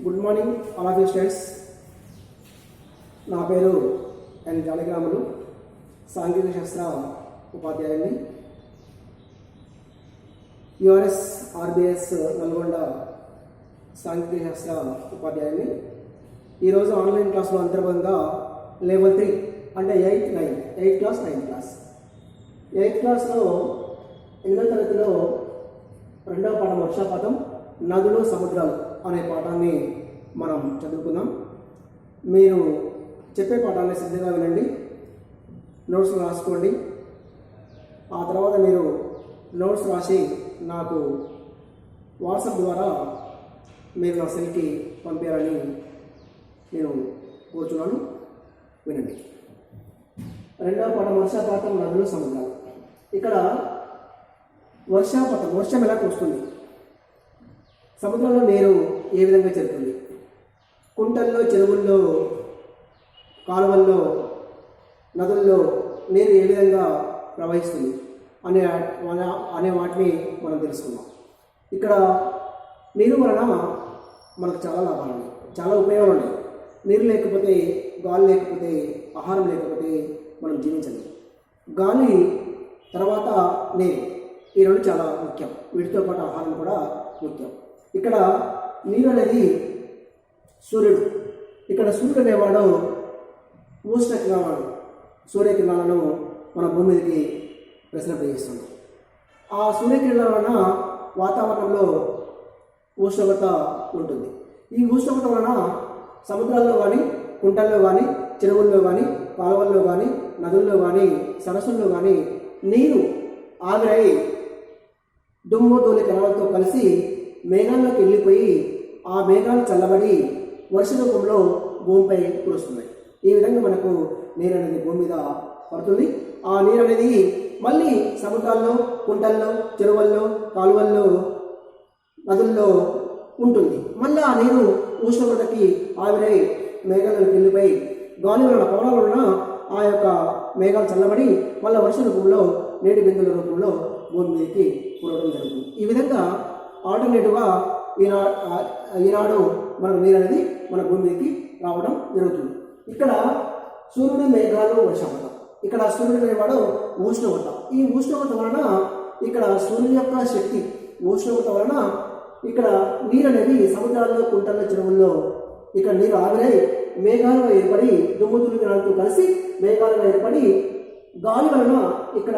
Good morning all of you students. నా పేరు ఎన్ జానకిరాములు, సాంఘిక శాస్త్ర ఉపాధ్యాయుని, యుఆర్ఎస్ ఆర్బిఎస్ నల్గొండ సాంఘిక శాస్త్ర ఉపాధ్యాయుని. ఈరోజు ఆన్లైన్ క్లాసులో అంతర్భాగంగా లెవెల్ 3 అంటే 8th class 9th class 8th క్లాస్లో 8వ తరగతిలో 2వ పాఠం వర్షాపాతం, నదులు, సముద్రాలు అనే పాఠాన్ని మనం చదువుకుందాం. మీరు చెప్పే పాఠాన్ని సిద్ధంగా వినండి, నోట్స్ రాసుకోండి. ఆ తర్వాత మీరు నోట్స్ రాసి నాకు వాట్సాప్ ద్వారా మీరు నా సెల్కి పంపారని నేను కోరుచున్నాను. వినండి. 2వ పాఠం వర్షాపాతం, నదులు, సముద్రాలు. ఇక్కడ వర్షాపాతం, వర్షం ఎలా కురుస్తుంది, సముద్రంలో నీరు ఏ విధంగా చేరుతుంది, కుంటల్లో, చెరువుల్లో, కాలువల్లో, నదుల్లో నీరు ఏ విధంగా ప్రవహిస్తుంది అనే వాటిని మనం తెలుసుకుందాం. ఇక్కడ నీరు వలన మనకు చాలా లాభాలు ఉన్నాయి, చాలా ఉపయోగాలు ఉన్నాయి. నీరు లేకపోతే, గాలి లేకపోతే, ఆహారం లేకపోతే మనం జీవించలేము. గాలి తర్వాత నీరు, ఈ రెండు చాలా ముఖ్యం. వీటితో పాటు ఆహారం కూడా ముఖ్యం. ఇక్కడ నీరు అనేది సూర్యుడు. ఇక్కడ సూర్యుడు అనేవాడు ఉష్ణకిరణాలు, సూర్యకిరణాలను మన భూమి మీదకి ప్రసరింపజేస్తుంది. ఆ సూర్యకిరణాల వలన వాతావరణంలో ఉష్ణోగ్రత ఉంటుంది. ఈ ఉష్ణోగ్రత వలన సముద్రాల్లో కానీ, కుంటల్లో కానీ, చెరువుల్లో కానీ, కాలువల్లో కానీ, నదుల్లో కానీ, సరస్సుల్లో కానీ నీరు ఆవిరై దుమ్ము, ధూళి కణాలతో కలిసి మేఘాల్లోకి వెళ్ళిపోయి ఆ మేఘాలు చల్లబడి వర్ష రూపంలో భూమిపై కురుస్తున్నాయి. ఈ విధంగా మనకు నీరు అనేది భూమి మీద పడుతుంది. ఆ నీరు అనేది మళ్ళీ సముద్రాల్లో, కుంటల్లో, చెరువుల్లో, కాలువల్లో, నదుల్లో ఉంటుంది. మళ్ళీ ఆ నీరు ఉష్ణోగ్రతకి ఆవిరై మేఘాలకు వెళ్ళిపోయి గాలి వలన, పవనాల వలన ఆ యొక్క మేఘాలు చల్లబడి మళ్ళీ వర్ష రూపంలో, నీటి బిందుల రూపంలో భూమి మీదకి కురవడం జరుగుతుంది. ఈ విధంగా ఆల్టర్నేటివ్గా ఈనాడు మనకు నీరు అనేది మన భూమి మీదకి రావడం జరుగుతుంది. ఇక్కడ సూర్యుడు, మేఘాలు, వర్షపాతం. ఇక్కడ సూర్యుడు అనేవాడు ఉష్ణోగ్రత. ఈ ఉష్ణోగ్రత వలన ఇక్కడ సూర్యుని యొక్క శక్తి, ఉష్ణోగ్రత వలన ఇక్కడ నీరు అనేది సముద్రాల్లో, కుంటల్లో, చెరువుల్లో ఇక్కడ నీరు ఆవిరై మేఘాలుగా ఏర్పడి దుమ్ము, ధూళి కణాలతో కలిసి మేఘాలుగా ఏర్పడి గాలి వలన ఇక్కడ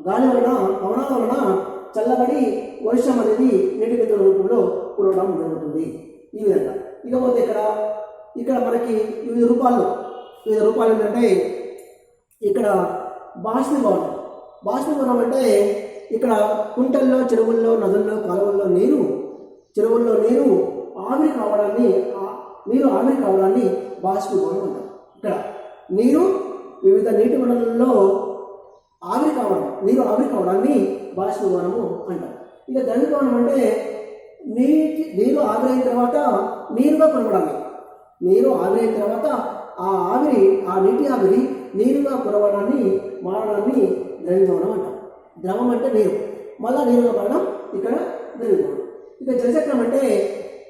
గాలి వలన, పవనాల వలన చల్లబడి వర్షం అనేది నీటి బిందుల రూపంలో కురవడం జరుగుతుంది. ఈ విధంగా. ఇకపోతే ఇక్కడ మనకి వివిధ రూపాలు ఏంటంటే ఇక్కడ బాష్పీభవనం అంటే ఇక్కడ కుంటల్లో, చెరువుల్లో, నదుల్లో, కాలువల్లో చెరువుల్లో నీరు ఆవిరి కావడాన్ని బాష్పీభవనం అంటారు. ఇక్కడ నీరు వివిధ నీటి వనరుల్లో ఆవిరి కావడాన్ని బాష్పీభవనము అంటారు. ఇక ద్రవీభవనం అంటే నీరు ఆవిరైన తర్వాత నీరుగా కురవడాన్ని, ఆ నీటి ఆవిరి నీరుగా కురవడాన్ని మారడాన్ని ద్రవీభవనం అంటారు. ద్రవం అంటే నీరు, మళ్ళా నీరుగా పడడం ఇక్కడ ద్రవీభవనం. ఇక జలచక్రం అంటే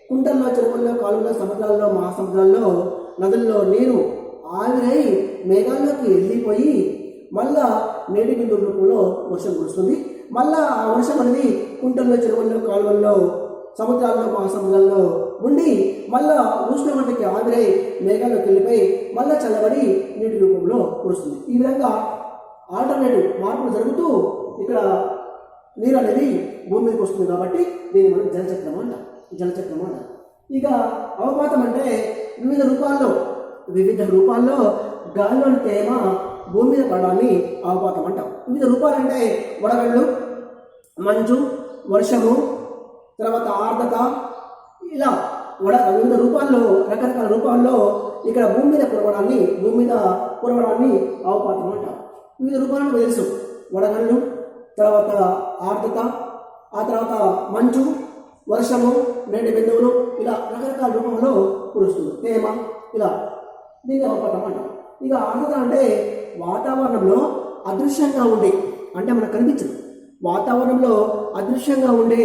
కుంటల్లో, చెరువుల్లో, కాలువల్లో, సముద్రాల్లో, మహాసముద్రాల్లో, నదుల్లో నీరు ఆవిరై మేఘాల్లోకి వెళ్ళిపోయి మళ్ళా నీటి బిందుల రూపంలో వర్షం కురుస్తుంది. మళ్ళా ఆ వర్షం అనేది కుంటల్లో, చెరువుల్లో, కాలువల్లో, సముద్రాల్లో, మహాసముద్రాల్లో ఉండి మళ్ళా ఉష్ణమంటకి ఆవిరై మేఘాల్లోకి వెళ్ళిపోయి మళ్ళా చల్లబడి నీటి రూపంలో కురుస్తుంది. ఈ విధంగా ఆల్టర్నేటివ్ మార్పులు జరుగుతూ ఇక్కడ నీరు అనేది భూమి మీదకి వస్తుంది. కాబట్టి దీన్ని మనం జలచక్రం అంటాం. ఇక అవపాతం అంటే వివిధ రూపాల్లో గాలిలోని తేమ భూమి మీద పడడాన్ని అవపాతం అంటాం. వివిధ రూపాలంటే వడగళ్ళు, మంచు, వర్షము, తర్వాత ఆర్ద్రత, ఇలా వివిధ రూపాల్లో, రకరకాల రూపాల్లో ఇక్కడ భూమి మీద కురవడాన్ని అవపాతం అంటాం. వివిధ రూపాలను తెలుసు. వడగళ్ళు, తర్వాత ఆర్ద్రత, ఆ తర్వాత మంచు, వర్షము, నీటి బిందువులు, ఇలా రకరకాల రూపంలో కురుస్తుంది. తేమ, ఇలా దీన్ని అవపాతం అంటాం. ఇక ఆర్ద్రత అంటే వాతావరణంలో అదృశ్యంగా ఉండే, అంటే మనకు కనిపించదు, వాతావరణంలో అదృశ్యంగా ఉండే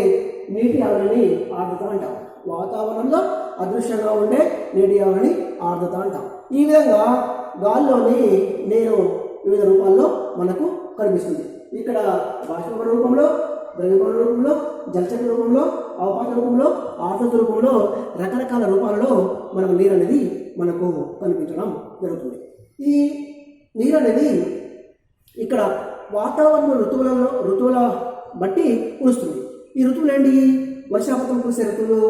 నీటి ఆవిరిని ఆర్ద్రత అంటాం. వాతావరణంలో అదృశ్యంగా ఉండే నీటి ఆవిరిని ఆర్ద్రత అంటాం. ఈ విధంగా గాలిలోని నీరు వివిధ రూపాల్లో మనకు కనిపిస్తుంది. ఇక్కడ బాష్పీభవన రూపంలో, ద్రవీభవన రూపంలో, జలచక్ర రూపంలో, అవపాత రూపంలో, ఆర్ద్రత రూపంలో రకరకాల రూపాలలో మనకు నీరు అనేది మనకు కనిపించడం జరుగుతుంది. ఈ నీరు అనేది ఇక్కడ వాతావరణ ఋతువుల బట్టి కురుస్తుంది. ఈ ఋతువులు ఏంటి? వర్షాపాతం కురిసే ఋతువులు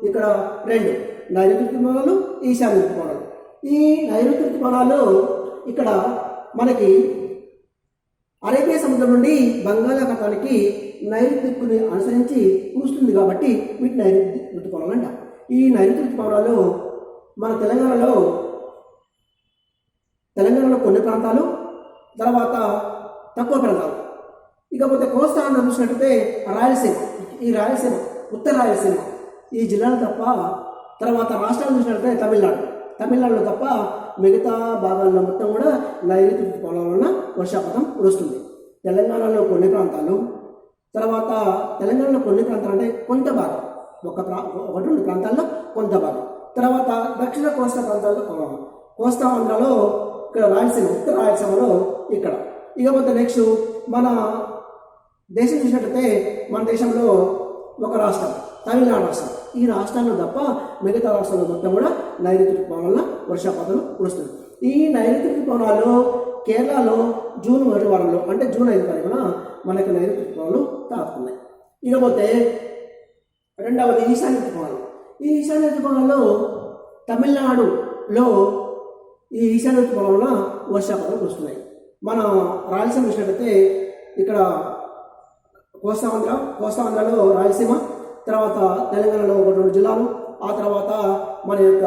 ఇక్కడ 2 నైరుతి ఋతుపవనాలు, ఈశాన్య ఋతుపవనాలు. ఈ నైరుతి ఋతుపవనాలు ఇక్కడ మనకి అరేబియా సముద్రం నుండి బంగాళాఖాతానికి నైరుతి దిక్కుని అనుసరించి కురుస్తుంది కాబట్టి వీటి నైరుతి ఋతుపవనాలు అంట. ఈ నైరుతి ఋతుపవనాలు మన తెలంగాణలో కొన్ని ప్రాంతాలు, తర్వాత తక్కువ ప్రాంతాలు. ఇకపోతే కోస్తా ఆంధ్ర చూసినట్టయితే రాయలసీమ, ఉత్తర రాయలసీమ ఈ జిల్లాలు తప్ప, తర్వాత రాష్ట్రాలు చూసినట్టయితే తమిళనాడులో తప్ప మిగతా భాగాల్లో మొత్తం కూడా నైరుతి ఋతుపవనాల వలన వర్షాపాతం కురుస్తుంది. తెలంగాణలో కొన్ని ప్రాంతాలు, తర్వాత తెలంగాణలో కొన్ని ప్రాంతాలు అంటే కొంత భాగం, 1-2 ప్రాంతాల్లో కొంత భాగం, తర్వాత దక్షిణ కోస్తా ప్రాంతాల్లో, కోస్తా ఆంధ్రలో ఇక్కడ రాయలసీమ, ఉత్తర రాయలసీమలో ఇక్కడ. ఇకపోతే నెక్స్ట్ మన దేశం చూసినట్లయితే మన దేశంలో ఒక రాష్ట్రం తమిళనాడు రాష్ట్రం. ఈ రాష్ట్రాల్లో తప్ప మిగతా రాష్ట్రాల్లో మొత్తం కూడా నైరుతి ఋతుపవనాల వల్ల వర్షపాతం కురుస్తుంది. ఈ నైరుతి ఋతుపవనాలు కేరళలో జూన్ 1వ వారంలో అంటే జూన్ 5 తారీఖున మనకు నైరుతి ఋతుపవనాలు తాకుతున్నాయి. ఇకపోతే రెండవది ఈశాన్య ఋతుపవనాలు. ఈ ఈశాన్య ఋతుపవనాల్లో తమిళనాడులో ఈ ఈశాన్య ఋతుపవనాల వల్ల వర్షపాతం కురుస్తున్నాయి. మన రాయలసీమ చూసినట్లయితే ఇక్కడ కోస్తా ఆంధ్రలో రాయలసీమ, తర్వాత తెలంగాణలో 1-2 జిల్లాలు, ఆ తర్వాత మన యొక్క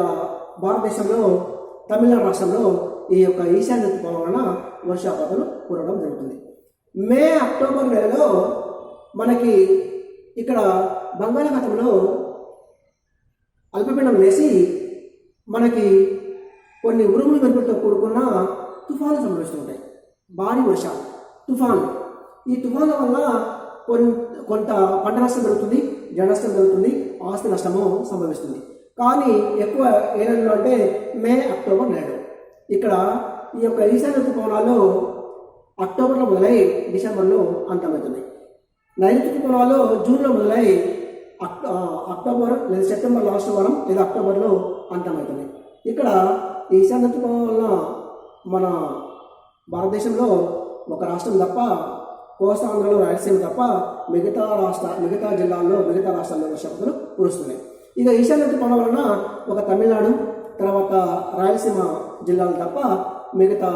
భారతదేశంలో తమిళనాడు రాష్ట్రంలో ఈ యొక్క ఈశాన్య ఋతుపవనాల వలన వర్షపాతాలు కురవడం జరుగుతుంది. మే, అక్టోబర్ నెలలో మనకి ఇక్కడ బంగాళాఖాతంలో అల్పపీడనం వేసి మనకి కొన్ని ఉరుములు మెరుపులతో కూడుకున్న తుఫాన్లు సంభవిస్తుంటాయి. భారీ వర్షాలు, తుఫాన్లు. ఈ తుఫాన్ల వల్ల కొంత పంట నష్టం జరుగుతుంది, జన నష్టం జరుగుతుంది, ఆస్తి నష్టము సంభవిస్తుంది. కానీ ఎక్కువ ఏ నెలలో అంటే మే, అక్టోబర్ నెలలో. ఇక్కడ ఈ యొక్క ఈశాన్య ఋతుపవనాలు అక్టోబర్లో మొదలై డిసెంబర్లో అంతమవుతుంది. నైరుతి ఋతుపవనాలు జూన్లో మొదలై అక్టోబర్ లేదా సెప్టెంబర్ లాస్ట్ వారం లేదా అక్టోబర్లో అంతమవుతుంది. ఇక్కడ ఈశాన్య ఋతుపవనాల వల్ల మన భారతదేశంలో ఒక రాష్ట్రం తప్ప, కోస్తా ఆంధ్రలో రాయలసీమ తప్ప మిగతా జిల్లాల్లో, మిగతా రాష్ట్రాల్లో వర్షపాతాలు కురుస్తున్నాయి. ఇక ఈశాన్య ఋతుపవనాల వలన ఒక తమిళనాడు, తర్వాత రాయలసీమ జిల్లాలు తప్ప మిగతా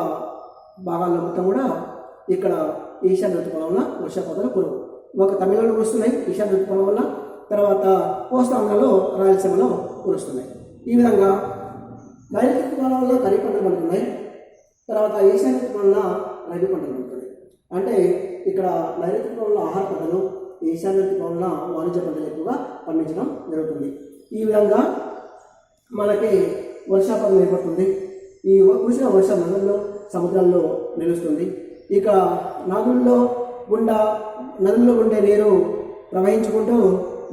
భాగాల్లో మొత్తం కూడా ఇక్కడ ఈశాన్య ఋతుపవనాల వలన వర్షపాతాలు కురువు. ఒక తమిళనాడు కురుస్తున్నాయి ఈశాన్య ఋతుపవనాల వల్ల, తర్వాత కోస్తా ఆంధ్రలో, రాయలసీమలో కురుస్తున్నాయి. ఈ విధంగా నైరుతి ఋతుపవనాల వల్ల ఖరీఫ్ పంటలు పండుతున్నాయి, తర్వాత ఈశాన్య ఋతుపవనాల వల్ల రబీ పంటలు పండుతున్నాయి. అంటే ఇక్కడ నైరుతి ఋతుపవనాల ఆహార పంటలు, ఈశాన్య ఋతుపవనాల వాణిజ్య పంటలు ఎక్కువగా పండించడం జరుగుతుంది. ఈ విధంగా మనకి వర్షాపాతం ఏర్పడుతుంది. ఈ కురిసిన వర్షం నదుల్లో, సముద్రాల్లో నిలుస్తుంది. ఇక నదుల్లో ఉండే నీరు ప్రవహించుకుంటూ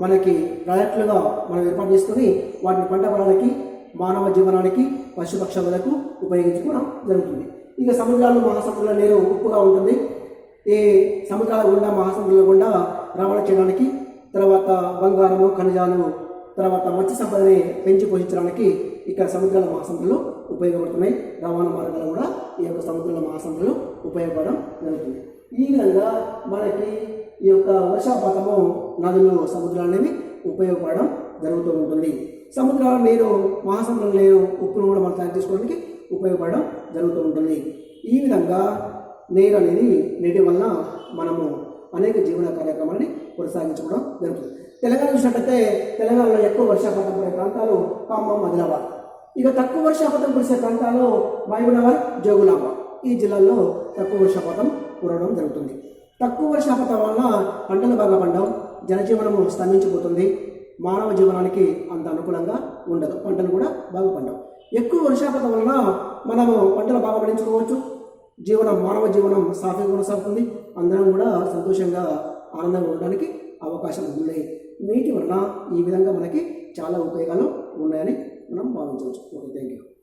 మనకి ప్రాజెక్టులుగా మనం ఏర్పాటు చేసుకొని వాటిని పంట పొలాలకి, మానవ జీవనానికి, పశుపక్షులకు ఉపయోగించుకోవడం జరుగుతుంది. ఇక సముద్రాలు, మహాసముద్రాల నీరు ఉప్పుగా ఉంటుంది. ఈ సముద్రాల గుండా, మహాసముద్రాల గుండా రవాణా చేయడానికి, తర్వాత బంగారము, ఖనిజాలు, తర్వాత మత్స్య సంపదని పెంచి పోషించడానికి ఇక్కడ సముద్రాల, మహాసముద్రాలు ఉపయోగపడుతున్నాయి. రవాణా మార్గాలు కూడా ఈ యొక్క సముద్రాల, మహాసముద్రాలు ఉపయోగపడడం జరుగుతుంది. ఈ విధంగా మనకి ఈ యొక్క వర్షాపాతము నదులు, సముద్రాలు అనేవి ఉపయోగపడడం జరుగుతూ ఉంటుంది. సముద్రాల నీరు, మహాసముద్రాల నీరు ఉప్పును కూడా మనం తయారు చేసుకోవడానికి ఉపయోగపడడం జరుగుతూ ఉంటుంది. ఈ విధంగా నీరు అనేది, నీటి వలన మనము అనేక జీవన కార్యక్రమాన్ని కొనసాగించుకోవడం జరుగుతుంది. తెలంగాణ చూసినట్టయితే తెలంగాణలో ఎక్కువ వర్షపాతం పడే ప్రాంతాలు ఖమ్మం, ఆదిలాబాద్. ఇక తక్కువ వర్షపాతం కురిసే ప్రాంతాలు మహబూబ్నగర్, జోగులాంబ. ఈ జిల్లాల్లో తక్కువ వర్షపాతం కురవడం జరుగుతుంది. తక్కువ వర్షపాతం వలన పంటలు బాగా పండవు, జనజీవనము స్తంభించిపోతుంది, మానవ జీవనానికి అంత అనుకూలంగా ఉండదు, పంటలు కూడా బాగా పండవు. ఎక్కువ వర్షపాతం వలన మనము పంటలు బాగా పండించుకోవచ్చు, మానవ జీవనం సాఫీగా కొనసాగుతుంది, అందరం కూడా సంతోషంగా, ఆనందంగా ఉండడానికి అవకాశం ఉంది. నీటి వలన ఈ విధంగా మనకి చాలా ఉపయోగాలు ఉన్నాయని మనం భావించవచ్చు. Okay, thank you.